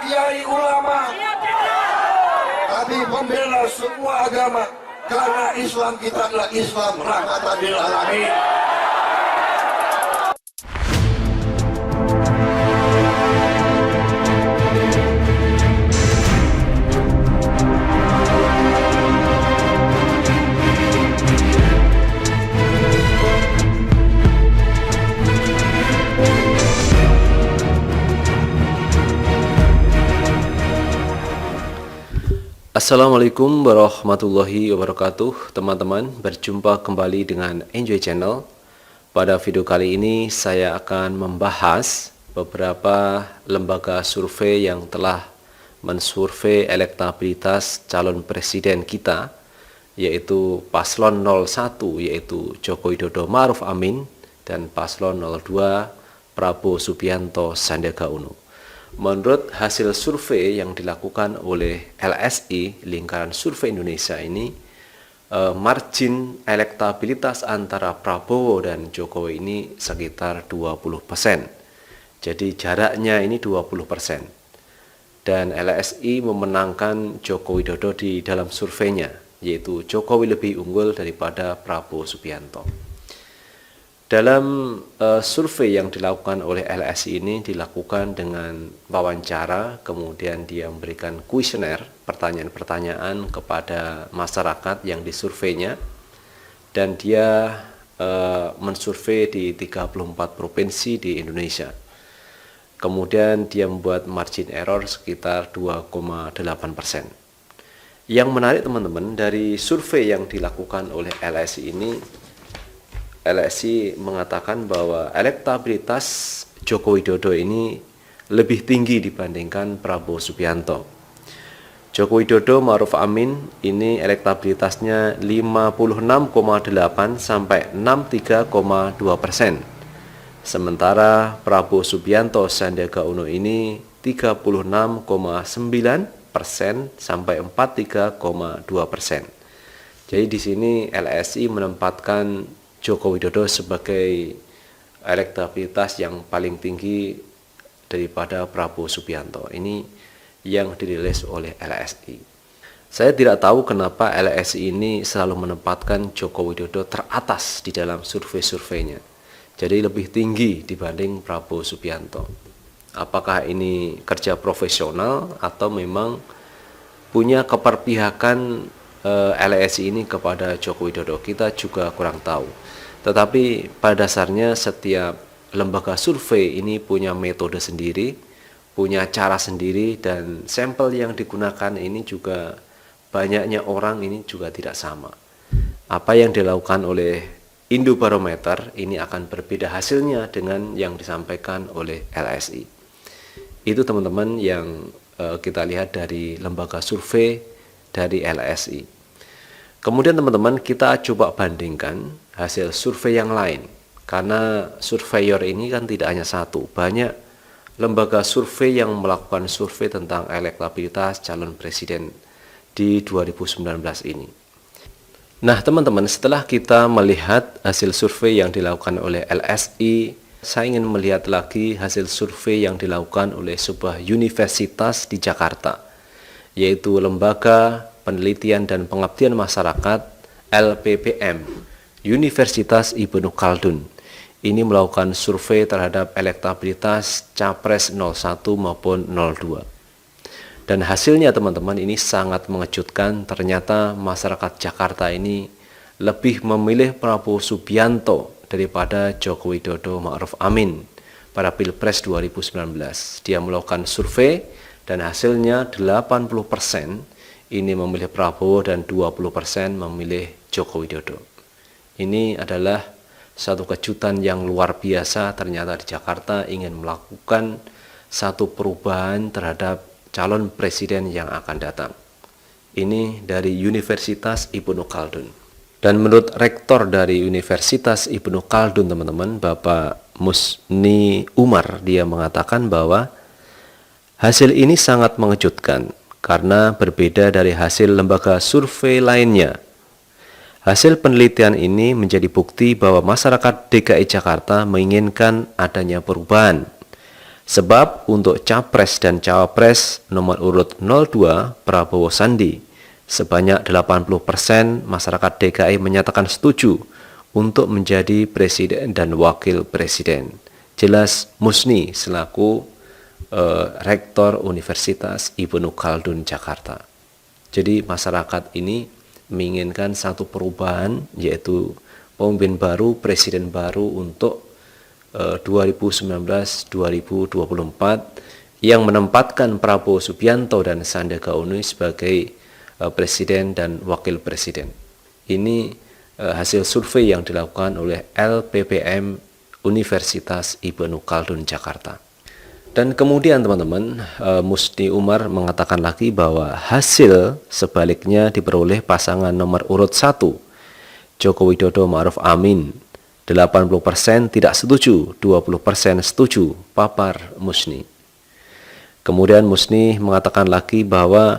kiai ulama, kami membela semua agama, karena Islam kita adalah Islam rahmatan lil alamin. Assalamualaikum warahmatullahi wabarakatuh. Teman-teman, berjumpa kembali dengan Enjoy Channel. Pada video kali ini saya akan membahas beberapa lembaga survei yang telah mensurvei elektabilitas calon presiden kita, yaitu paslon 01 yaitu Joko Widodo Ma'ruf Amin dan paslon 02 Prabowo Subianto Sandiaga Uno. Menurut hasil survei yang dilakukan oleh LSI, Lingkaran Survei Indonesia ini, margin elektabilitas antara Prabowo dan Jokowi ini sekitar 20%. Jadi jaraknya ini 20%. Dan LSI memenangkan Joko Widodo di dalam surveinya, yaitu Jokowi lebih unggul daripada Prabowo Subianto. Dalam survei yang dilakukan oleh LSI ini dilakukan dengan wawancara, kemudian dia memberikan kuesioner, pertanyaan-pertanyaan kepada masyarakat yang disurveinya, dan dia mensurvei di 34 provinsi di Indonesia. Kemudian dia membuat margin error sekitar 2,8%. Yang menarik teman-teman, dari survei yang dilakukan oleh LSI ini, LSI mengatakan bahwa elektabilitas Joko Widodo ini lebih tinggi dibandingkan Prabowo Subianto. Joko Widodo Ma'ruf Amin ini elektabilitasnya 56,8 sampai 63,2%. Sementara Prabowo Subianto Sandiaga Uno ini 36,9% sampai 43,2%. Jadi di sini LSI menempatkan Joko Widodo sebagai elektabilitas yang paling tinggi daripada Prabowo Subianto. Ini yang dirilis oleh LSI. Saya tidak tahu kenapa LSI ini selalu menempatkan Joko Widodo teratas di dalam survei-surveinya. Jadi lebih tinggi dibanding Prabowo Subianto. Apakah ini kerja profesional atau memang punya keperpihakan LSI ini kepada Joko Widodo? Kita juga kurang tahu. Tetapi pada dasarnya setiap lembaga survei ini punya metode sendiri, punya cara sendiri, dan sampel yang digunakan ini juga banyaknya orang ini juga tidak sama. Apa yang dilakukan oleh Indobarometer ini akan berbeda hasilnya dengan yang disampaikan oleh LSI. Itu teman-teman yang kita lihat dari lembaga survei dari LSI. Kemudian teman-teman, kita coba bandingkan hasil survei yang lain, karena surveyor ini kan tidak hanya satu, banyak lembaga survei yang melakukan survei tentang elektabilitas calon presiden di 2019 ini. Nah teman-teman, setelah kita melihat hasil survei yang dilakukan oleh LSI, saya ingin melihat lagi hasil survei yang dilakukan oleh sebuah universitas di Jakarta, yaitu Lembaga Penelitian dan Pengabdian Masyarakat LPPM, Universitas Ibnu Khaldun. Ini melakukan survei terhadap elektabilitas Capres 01 maupun 02. Dan hasilnya teman-teman ini sangat mengejutkan. Ternyata masyarakat Jakarta ini lebih memilih Prabowo Subianto daripada Joko Widodo Ma'ruf Amin pada Pilpres 2019. Dia melakukan survei dan hasilnya 80% ini memilih Prabowo dan 20% memilih Joko Widodo. Ini adalah satu kejutan yang luar biasa. Ternyata di Jakarta ingin melakukan satu perubahan terhadap calon presiden yang akan datang. Ini dari Universitas Ibnu Khaldun. Dan menurut rektor dari Universitas Ibnu Khaldun teman-teman, Bapak Musni Umar, dia mengatakan bahwa hasil ini sangat mengejutkan karena berbeda dari hasil lembaga survei lainnya. Hasil penelitian ini menjadi bukti bahwa masyarakat DKI Jakarta menginginkan adanya perubahan. Sebab untuk Capres dan Cawapres nomor urut 02 Prabowo Sandi, sebanyak 80% masyarakat DKI menyatakan setuju untuk menjadi presiden dan wakil presiden. Jelas Musni selaku Rektor Universitas Ibnu Khaldun Jakarta. Jadi masyarakat ini menginginkan satu perubahan, yaitu pemimpin baru, presiden baru untuk 2019-2024 yang menempatkan Prabowo Subianto dan Sandiaga Uno sebagai presiden dan wakil presiden. Ini hasil survei yang dilakukan oleh LPPM Universitas Ibnu Khaldun Jakarta. Dan kemudian teman-teman, Musni Umar mengatakan lagi bahwa hasil sebaliknya diperoleh pasangan nomor urut 1, Joko Widodo Ma'ruf Amin. 80% tidak setuju, 20% setuju, papar Musni. Kemudian Musni mengatakan lagi bahwa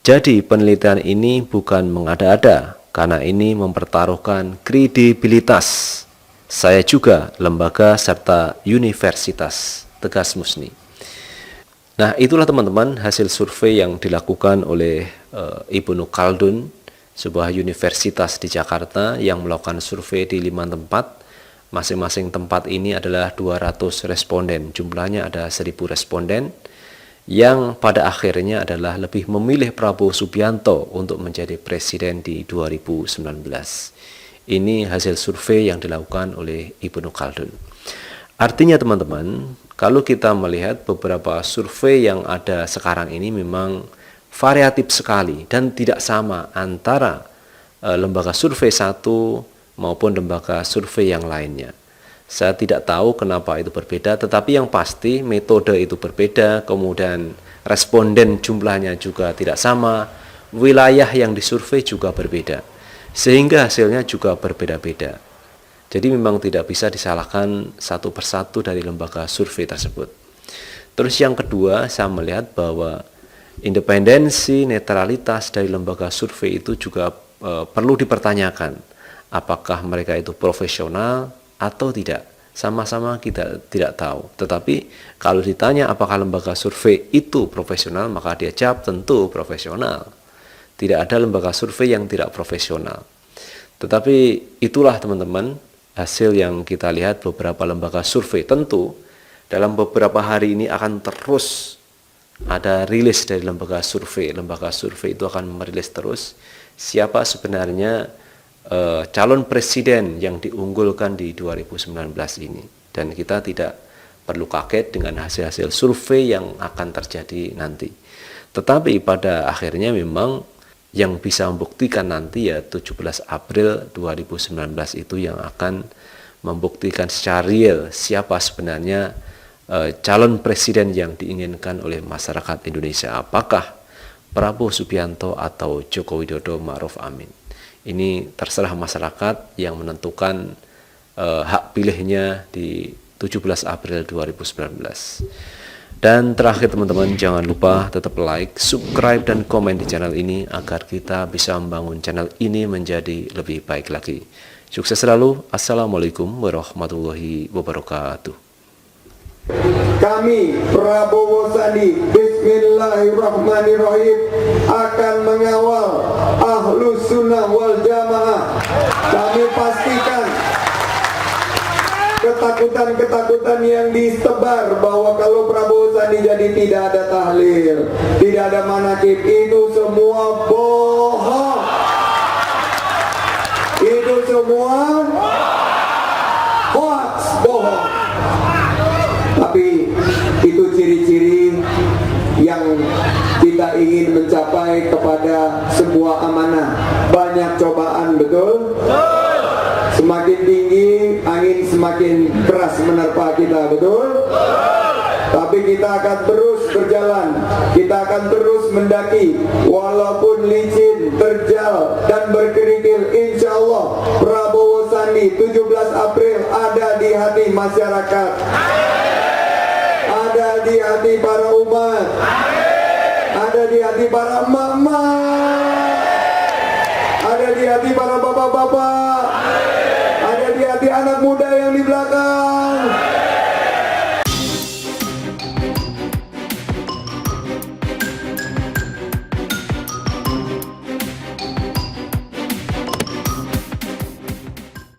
jadi penelitian ini bukan mengada-ada, karena ini mempertaruhkan kredibilitas saya juga, lembaga serta universitas, tegas Musni. Nah, itulah teman-teman hasil survei yang dilakukan oleh Ibnu Khaldun, sebuah universitas di Jakarta yang melakukan survei di 5 tempat. Masing-masing tempat ini adalah 200 responden. Jumlahnya ada 1000 responden yang pada akhirnya adalah lebih memilih Prabowo Subianto untuk menjadi presiden di 2019. Ini hasil survei yang dilakukan oleh Ibnu Khaldun. Artinya teman-teman, kalau kita melihat beberapa survei yang ada sekarang ini memang variatif sekali dan tidak sama antara lembaga survei satu maupun lembaga survei yang lainnya. Saya tidak tahu kenapa itu berbeda, tetapi yang pasti metode itu berbeda, kemudian responden jumlahnya juga tidak sama, wilayah yang disurvei juga berbeda, sehingga hasilnya juga berbeda-beda. Jadi memang tidak bisa disalahkan satu persatu dari lembaga survei tersebut. Terus yang kedua, saya melihat bahwa independensi, netralitas dari lembaga survei itu juga perlu dipertanyakan. Apakah mereka itu profesional atau tidak? Sama-sama kita tidak tahu. Tetapi kalau ditanya apakah lembaga survei itu profesional, maka dia jawab tentu profesional. Tidak ada lembaga survei yang tidak profesional. Tetapi itulah teman-teman hasil yang kita lihat beberapa lembaga survei. Tentu dalam beberapa hari ini akan terus ada rilis dari lembaga survei. Lembaga survei itu akan merilis terus siapa sebenarnya calon presiden yang diunggulkan di 2019 ini. Dan kita tidak perlu kaget dengan hasil-hasil survei yang akan terjadi nanti. Tetapi pada akhirnya memang yang bisa membuktikan nanti ya 17 April 2019 itu yang akan membuktikan secara real siapa sebenarnya calon presiden yang diinginkan oleh masyarakat Indonesia. Apakah Prabowo Subianto atau Joko Widodo Ma'ruf Amin? Ini terserah masyarakat yang menentukan hak pilihnya di 17 April 2019. Dan terakhir teman-teman, jangan lupa tetap like, subscribe, dan komen di channel ini agar kita bisa membangun channel ini menjadi lebih baik lagi. Sukses selalu. Assalamualaikum warahmatullahi wabarakatuh. Kami Prabowo Sandi Bismillahirrahmanirrahim akan mengawal Ahlus Sunnah wal Jamaah. Kami pastikan ketakutan-ketakutan yang disebar bahwa kalau Prabowo Sandi jadi tidak ada tahlil, tidak ada manakib, itu semua bohong. Itu semua hoax, bohong. Tapi itu ciri-ciri yang kita ingin mencapai kepada sebuah amanah. Banyak cobaan, betul? Semakin tinggi, angin semakin keras menerpa kita, betul? Tapi kita akan terus berjalan, kita akan terus mendaki, walaupun licin, terjal, dan berkerikil. Insya Allah Prabowo Sandi 17 April ada di hati masyarakat, ada di hati para umat, ada di hati para emak-emak, ada di hati para bapak-bapak, ada di hati anak muda yang di belakang.